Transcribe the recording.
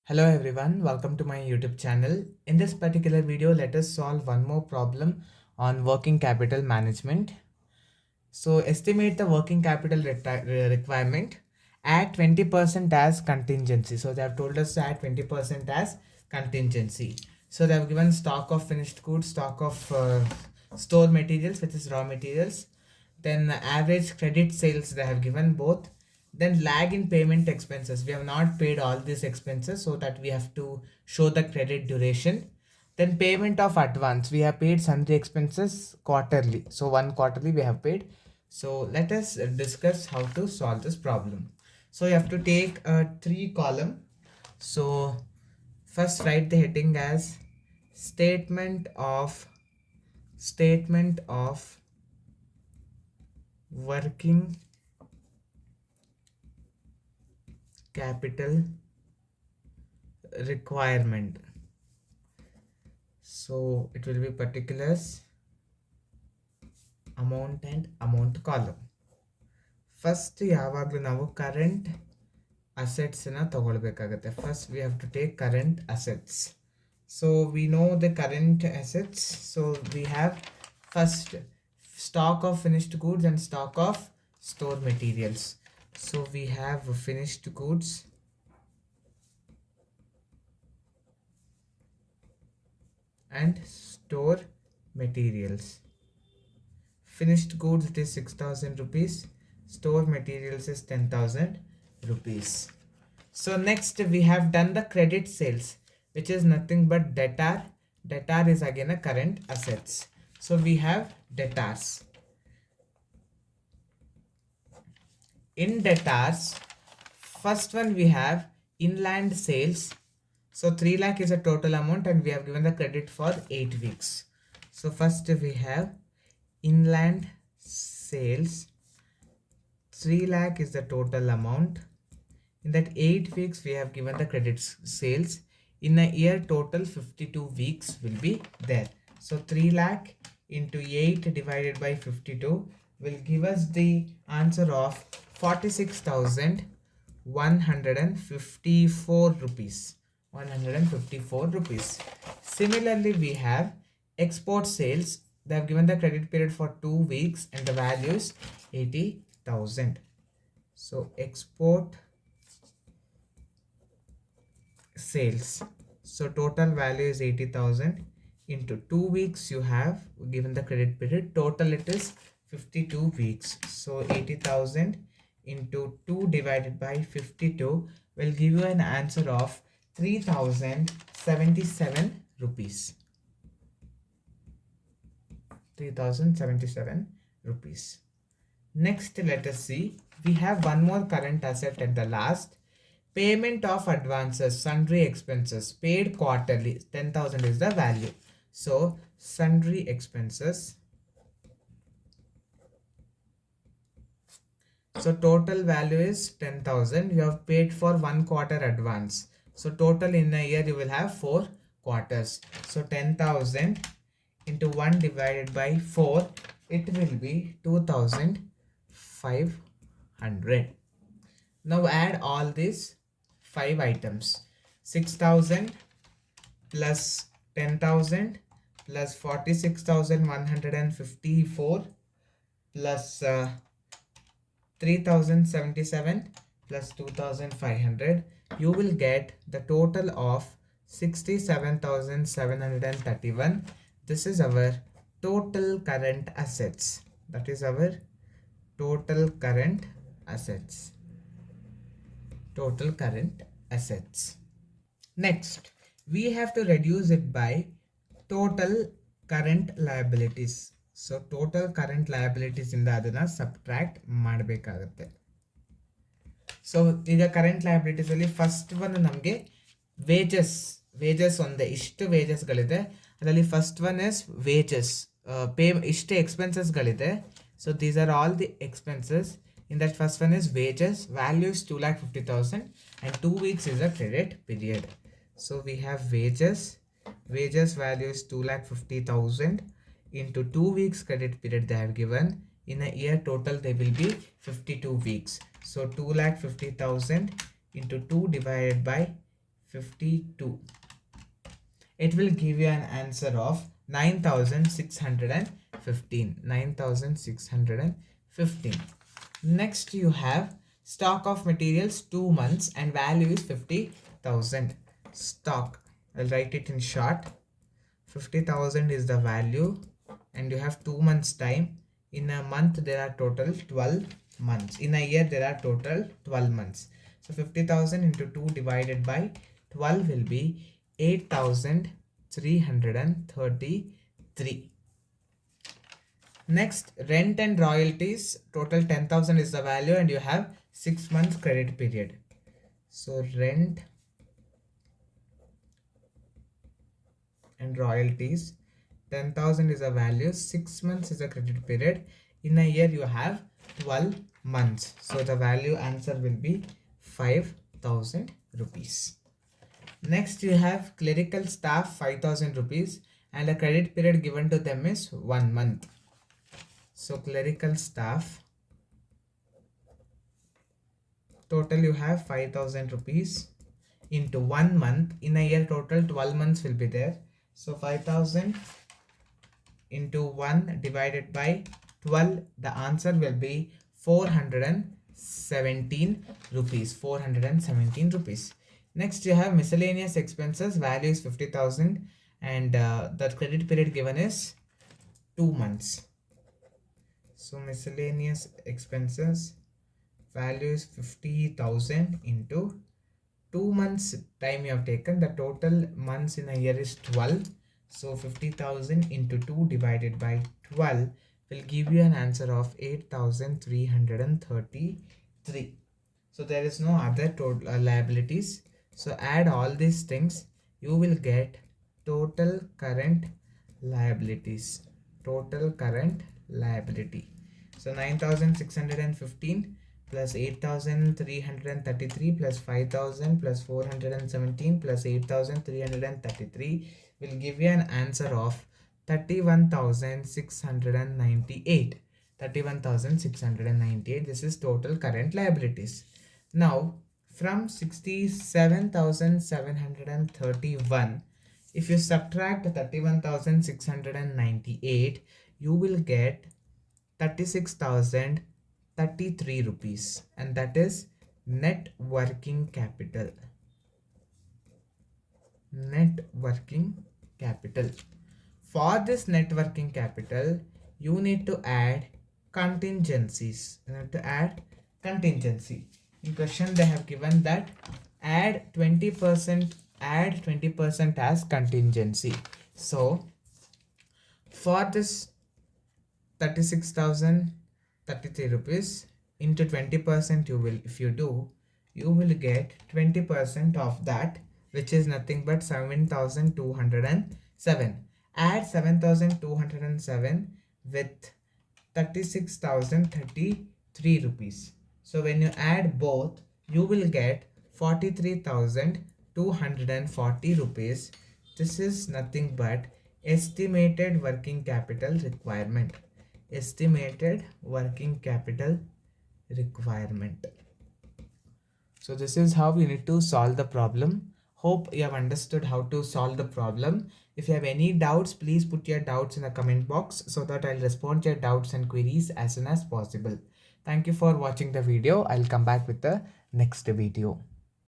Hello everyone, welcome to my YouTube channel. In this particular video, let us solve one more problem on working capital management. So estimate the working capital requirement. Add 20% as contingency. So they have told us to add 20% as contingency. So they have given stock of finished goods, stock of store materials, which is raw materials. Then average credit sales, they have given both. Then lag in payment expenses. We have not paid all these expenses, so that we have to show the credit duration. Then payment of advance. We have paid sundry expenses quarterly. So one quarterly we have paid. So let us discuss how to solve this problem. So you have to take a 3 column. So first write the heading as statement of working capital requirement. So it will be particulars, amount and amount column. First ಯಾವಾಗಲೂ ನಾವು current assets na ತಗೊಳ್ಬೇಕಾಗುತ್ತೆ. First we have to take current assets. So we know the current assets. So we have first stock of finished goods and stock of store materials. So we have finished goods and store materials. Finished goods, it is 6,000 rupees. Store materials is 10,000 rupees. So next we have done the credit sales, which is nothing but debtor. Debtor is again a current assets. So we have debtors. In debtors, first one we have inland sales. So 3 lakh is a total amount and we have given the credit for 8 weeks. So first we have inland sales. 3 lakh is the total amount. In that 8 weeks we have given the credit sales. In a year total 52 weeks will be there. So 3 lakh into 8 divided by 52 will give us the answer of 46,154 rupees. 154 rupees. Similarly, we have export sales. They have given the credit period for 2 weeks and the value is 80,000. So export sales. So total value is 80,000 into 2 weeks you have given the credit period. Total it is 52 weeks. So 80,000 into 2 divided by 52 will give you an answer of 3,077 rupees. 3,077 rupees. Next, let us see. We have one more current asset at the last. Payment of advances, sundry expenses paid quarterly. 10,000 is the value. So sundry expenses. So total value is 10,000. You have paid for 1 quarter advance. So total in a year you will have 4 quarters. So 10,000 into 1 divided by 4, it will be 2,500. Now add all these 5 items. 6,000 plus 10,000 plus 46,154 plus 3,077 plus 2,500. You will get the total of 67,731. This is our total current assets. That is our total current assets. Total current assets. Next, we have to reduce it by total current liabilities. So total current liabilities ಇಂದ ಅದನ್ನ subtract ಮಾಡಬೇಕಾಗುತ್ತೆ. So ಈಗ current liabilities ಅಲ್ಲಿ first one ನಮಗೆ wages ಒಂದೇ ಇಷ್ಟು ವೇಜಸ್ಗಳಿದೆ. ಅದರಲ್ಲಿ ಫಸ್ಟ್ ಒನ್ ಇಸ್ ವೇಜಸ್ ಇಷ್ಟು ಎಕ್ಸ್ಪೆನ್ಸಸ್ಗಳಿದೆ. So these are all the expenses. In that first one is wages. Value is 2,50,000 and 2 weeks is a credit period. So we have wages. Wages value is 2,50,000 into 2 weeks credit period they have given. In a year total they will be 52 weeks. So 2,50,000 into 2 divided by 52. It will give you an answer of 9615. 9615. Next you have stock of materials 2 months and value is 50,000. Stock, I'll write it in short. 50,000 is the value and you have 2 months time. In a month there are total 12 months. In a year there are total 12 months. So 50,000 into 2 divided by 12 will be 8,333. Next, rent and royalties, total 10,000 is the value and you have 6 months credit period. So rent and royalties, 10,000 is a value, 6 months is a credit period. In a year you have 12 months. So the value answer will be 5,000 rupees. Next you have clerical staff 5,000 rupees and a credit period given to them is 1 month. So clerical staff, total you have 5,000 rupees into 1 month. In a year total 12 months will be there. So 5,000 into 1 divided by 12, the answer will be 417 rupees. 417 rupees. Next you have miscellaneous expenses, value is 50,000 and the credit period given is 2 months. So miscellaneous expenses, value is 50,000 into 2 months time you have taken. The total months in a year is 12. So 50,000 into 2 divided by 12 will give you an answer of 8,333. So there is no other total liabilities. So add all these things, you will get total current liabilities. Total current liability. So 9,615 plus 8,333 plus 5,000 plus 417 plus 8,333 will give you an answer of 31,698. 31,698. This is total current liabilities. Now from 67,731, if you subtract 31,698, you will get 36,033 rupees, and that is net working capital. Net working capital. For this net working capital, you need to add contingencies. You have to add contingency. In question they have given that add 20% as contingency. So for this 36,033 rupees into 20%, you will, if you do, you will get 20% of that, which is nothing but 7,207. Add 7,207 with 36,033 rupees. So when you add both, you will get 43,240 rupees. This is nothing but estimated working capital requirement. Estimated working capital requirement. So this is how we need to solve the problem. Hope you have understood how to solve the problem. If you have any doubts, please put your doubts in the comment box so that I'll respond to your doubts and queries as soon as possible. Thank you for watching the video. I'll come back with the next video.